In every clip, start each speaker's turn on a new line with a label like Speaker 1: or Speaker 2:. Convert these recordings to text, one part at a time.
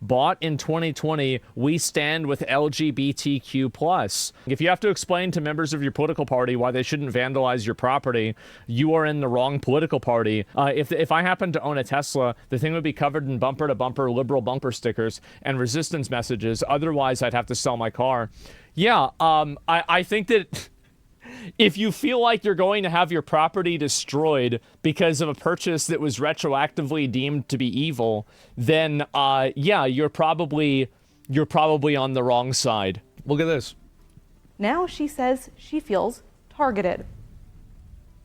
Speaker 1: bought in 2020. We stand with LGBTQ+. If you have to explain to members of your political party why they shouldn't vandalize your property, you are in the wrong political party. If I happen to own a Tesla, the thing would be covered in bumper-to-bumper liberal bumper stickers and resistance messages. Otherwise, I'd have to sell my car. Yeah, I think that if you feel like you're going to have your property destroyed because of a purchase that was retroactively deemed to be evil, then yeah, you're probably on the wrong side. Look at this.
Speaker 2: Now she says she feels targeted.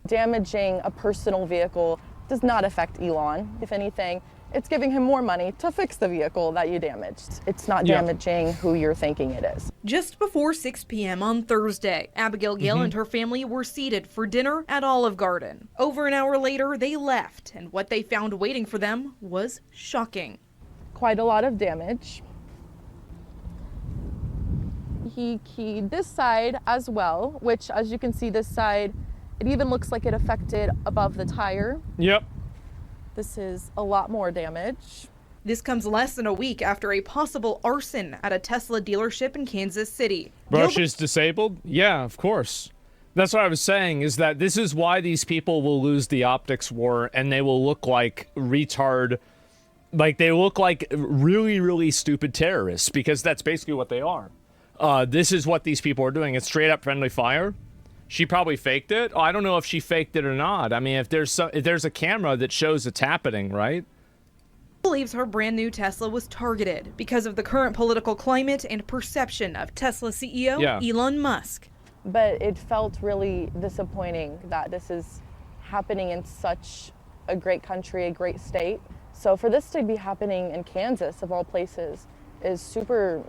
Speaker 3: Damaging a personal vehicle does not affect Elon. If anything, it's giving him more money to fix the vehicle that you damaged. It's not damaging who you're thinking it is.
Speaker 2: Just before 6 p.m. on Thursday, Abigail Gill and her family were seated for dinner at Olive Garden. Over an hour later, they left, and what they found waiting for them was shocking.
Speaker 3: Quite a lot of damage. He keyed this side as well, which, as you can see, this side, it even looks like it affected above the tire.
Speaker 1: Yep.
Speaker 3: This is a lot more damage.
Speaker 2: This comes less than a week after a possible arson at a Tesla dealership in Kansas City.
Speaker 1: Bro, she's disabled? Yeah, of course. That's what I was saying, is that this is why these people will lose the optics war, and they will look like retard, like they look like really, really stupid terrorists, because that's basically what they are. This is what these people are doing. It's straight up friendly fire. She probably faked it. Oh, I don't know if she faked it or not. I mean, if there's a camera that shows it's happening, right?
Speaker 2: Believes her brand new Tesla was targeted because of the current political climate and perception of Tesla CEO Elon Musk.
Speaker 3: But it felt really disappointing that this is happening in such a great country, a great state. So for this to be happening in Kansas, of all places, is super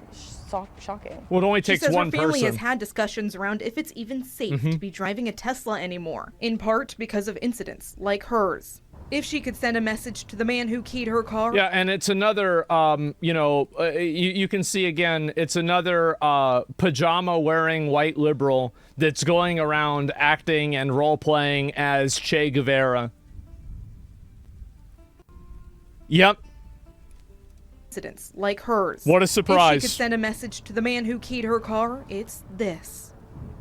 Speaker 3: shocking.
Speaker 1: Well, it only takes one person.
Speaker 2: Her family has had discussions around if it's even safe to be driving a Tesla anymore, in part because of incidents like hers. If she could send a message to the man who keyed her car.
Speaker 1: Yeah, and it's another, you can see again, it's another pajama-wearing white liberal that's going around acting and role-playing as Che Guevara. Yep.
Speaker 2: Incidents like hers.
Speaker 1: What a surprise.
Speaker 2: If she could send a message to the man who keyed her car, it's this.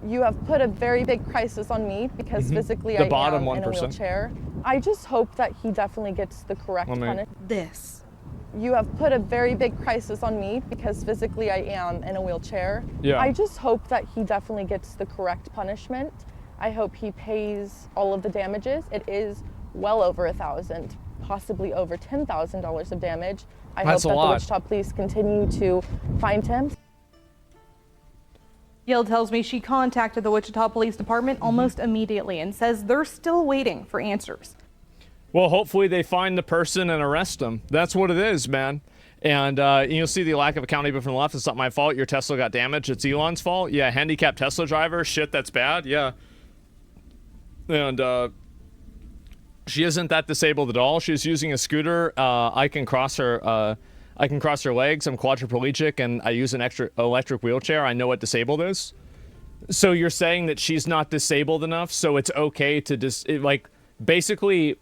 Speaker 3: You have put a very big crisis on me because physically I am in a wheelchair. I just hope that he definitely gets the correct punishment.
Speaker 2: This.
Speaker 3: You have put a very big crisis on me because physically I am in a wheelchair.
Speaker 1: Yeah.
Speaker 3: I just hope that he definitely gets the correct punishment. I hope he pays all of the damages. It is well over $1,000, possibly over $10,000 of damage. I hope that the Wichita police continue to find him.
Speaker 2: Gill tells me she contacted the Wichita Police Department almost immediately and says they're still waiting for answers.
Speaker 1: Well, hopefully they find the person and arrest them. That's what it is, man. And you'll see the lack of accountability from the left. It's not my fault. Your Tesla got damaged. It's Elon's fault. Yeah, handicapped Tesla driver. Shit, that's bad. Yeah. And she isn't that disabled at all. She's using a scooter. I can cross her legs. I'm quadriplegic, and I use an extra electric wheelchair. I know what disabled is. So you're saying that she's not disabled enough, so it's okay to basically,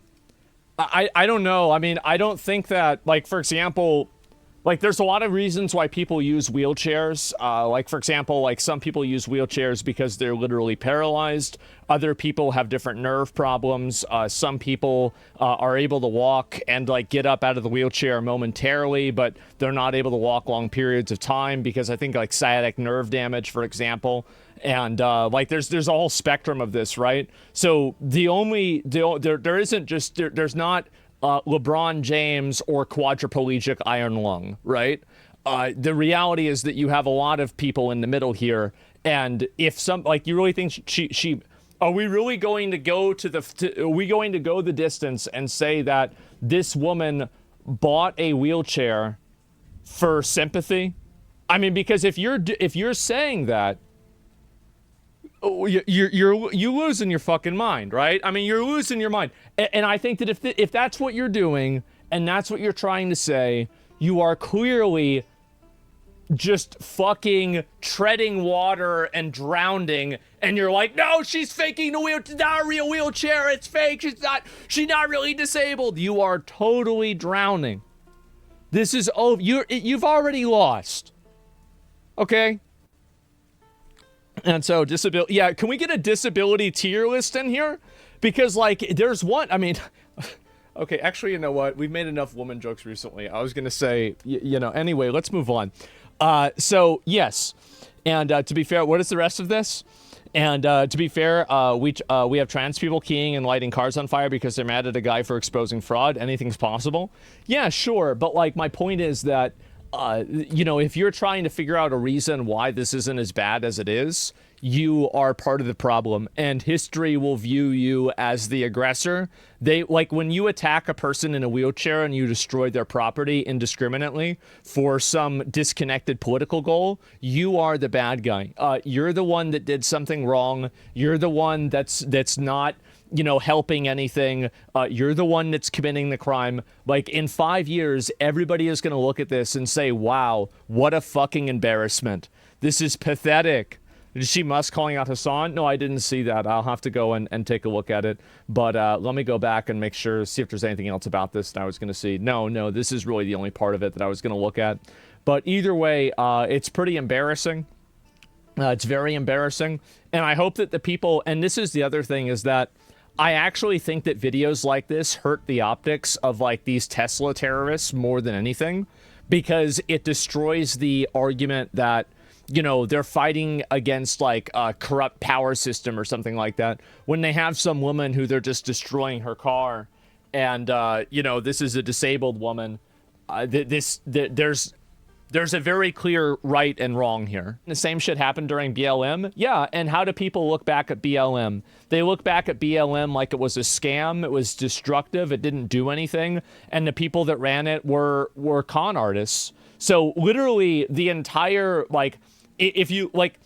Speaker 1: I don't know. I mean, I don't think that, like, for example, like, there's a lot of reasons why people use wheelchairs. Like, for example, like, some people use wheelchairs because they're literally paralyzed. Other people have different nerve problems. Some people are able to walk and, like, get up out of the wheelchair momentarily, but they're not able to walk long periods of time because I think, like, sciatic nerve damage, for example. And, like, there's a whole spectrum of this, right? So there's not LeBron James or quadriplegic iron lung, right? The reality is that you have a lot of people in the middle here, and if some, like, you really think she are we really going to go are we going to go the distance and say that this woman bought a wheelchair for sympathy? I mean, because if you're saying that, you losing your fucking mind, right? I mean, you're losing your mind. And I think that if that's what you're doing and that's what you're trying to say, you are clearly just fucking treading water and drowning, and you're like, no, she's faking the wheel. It's not a real wheelchair. It's fake. She's not really disabled. You are totally drowning. This is over. You've already lost. Okay? And so disability, yeah, can we get a disability tier list in here? Because like there's one, I mean, okay, actually, you know what? We've made enough woman jokes recently. I was going to say, you know, anyway, let's move on. So yes. And to be fair, what is the rest of this? And to be fair, we have trans people keying and lighting cars on fire because they're mad at a guy for exposing fraud. Anything's possible. Yeah, sure. But like my point is that, you know, if you're trying to figure out a reason why this isn't as bad as it is, you are part of the problem, and history will view you as the aggressor. They, like, when you attack a person in a wheelchair and you destroy their property indiscriminately for some disconnected political goal, you are the bad guy. You're the one that did something wrong. You're the one that's not, you know, helping anything. You're the one that's committing the crime. Like, in 5 years, everybody is going to look at this and say, wow, what a fucking embarrassment. This is pathetic. Did you see Musk calling out Hassan? No, I didn't see that. I'll have to go and take a look at it. But let me go back and make sure, see if there's anything else about this that I was going to see. No, this is really the only part of it that I was going to look at. But either way, it's pretty embarrassing. It's very embarrassing. And I hope that the people, and this is the other thing, is that I actually think that videos like this hurt the optics of like these Tesla terrorists more than anything, because it destroys the argument that, you know, they're fighting against like a corrupt power system or something like that, when they have some woman who they're just destroying her car, and you know, this is a disabled woman. There's a very clear right and wrong here. The same shit happened during BLM. Yeah, and how do people look back at BLM? They look back at BLM like it was a scam, it was destructive, it didn't do anything, and the people that ran it were con artists. So literally the entire, like, if you, like,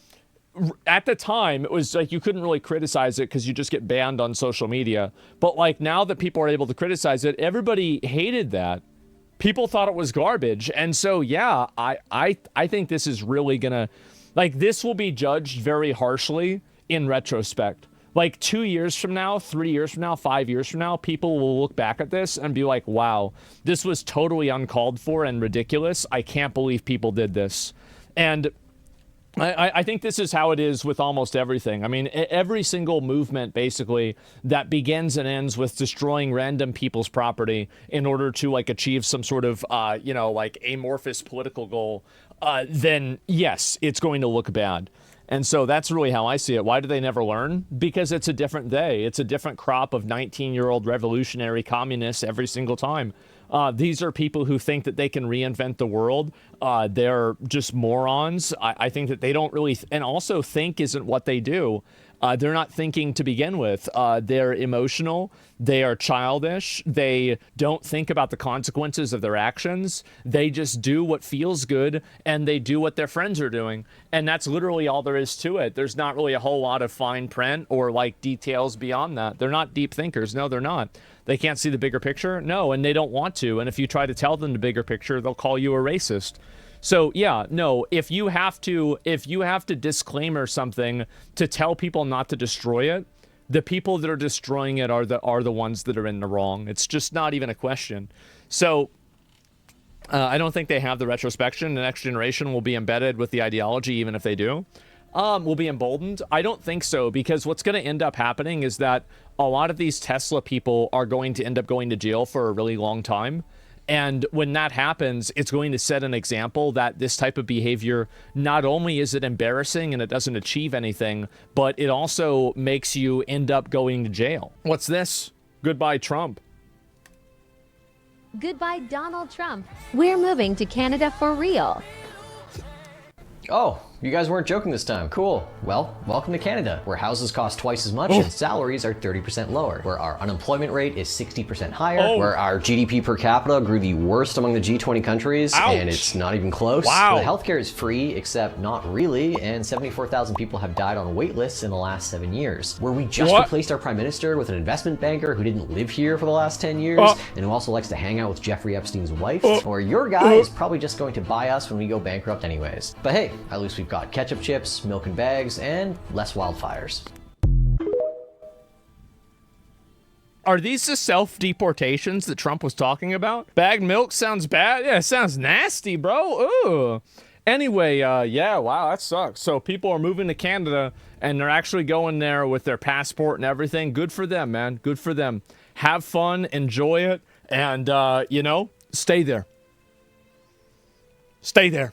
Speaker 1: at the time, it was like you couldn't really criticize it because you just get banned on social media. But like now that people are able to criticize it, everybody hated that. People thought it was garbage. And so, yeah, I think this is really gonna, like, this will be judged very harshly in retrospect. Like 2 years from now, 3 years from now, 5 years from now, people will look back at this and be like, wow, this was totally uncalled for and ridiculous. I can't believe people did this. And I think this is how it is with almost everything. I mean, every single movement, basically, that begins and ends with destroying random people's property in order to, like, achieve some sort of, you know, like, amorphous political goal, then, yes, it's going to look bad. And so that's really how I see it. Why do they never learn? Because it's a different day. It's a different crop of 19-year-old revolutionary communists every single time. These are people who think that they can reinvent the world. They're just morons. I think that they don't really, and also think isn't what they do. They're not thinking to begin with. They're emotional. They are childish. They don't think about the consequences of their actions. They just do what feels good, and they do what their friends are doing. And that's literally all there is to it. There's not really a whole lot of fine print or like details beyond that. They're not deep thinkers. No, they're not. They can't see the bigger picture. No, and they don't want to. And if you try to tell them the bigger picture, they'll call you a racist. So yeah, no, if you have to disclaimer something to tell people not to destroy it, the people that are destroying it are the ones that are in the wrong. It's just not even a question. So I don't think they have the retrospection. The next generation will be embedded with the ideology, even if they do. Will be emboldened. I don't think so, because what's going to end up happening is that a lot of these Tesla people are going to end up going to jail for a really long time. And when that happens, it's going to set an example that this type of behavior, not only is it embarrassing and it doesn't achieve anything, but it also makes you end up going to jail. What's this? Goodbye, Trump.
Speaker 4: Goodbye, Donald Trump. We're moving to Canada for real.
Speaker 5: Oh, you guys weren't joking this time. Cool. Well, welcome to Canada, where houses cost twice as much and salaries are 30% lower, where our unemployment rate is 60% higher, where our GDP per capita grew the worst among the G20 countries, and it's not even close.
Speaker 1: Wow.
Speaker 5: The healthcare is free, except not really, and 74,000 people have died on wait lists in the last 7 years, where we just replaced our prime minister with an investment banker who didn't live here for the last 10 years, and who also likes to hang out with Jeffrey Epstein's wife, or your guy is probably just going to buy us when we go bankrupt anyways. But hey, at least we've got ketchup chips, milk in bags, and less wildfires.
Speaker 1: Are these the self-deportations that Trump was talking about? Bagged milk sounds bad? Yeah, it sounds nasty, bro. Ooh. Anyway, yeah, wow, that sucks. So people are moving to Canada, and they're actually going there with their passport and everything. Good for them, man. Good for them. Have fun, enjoy it, and, you know, stay there. Stay there.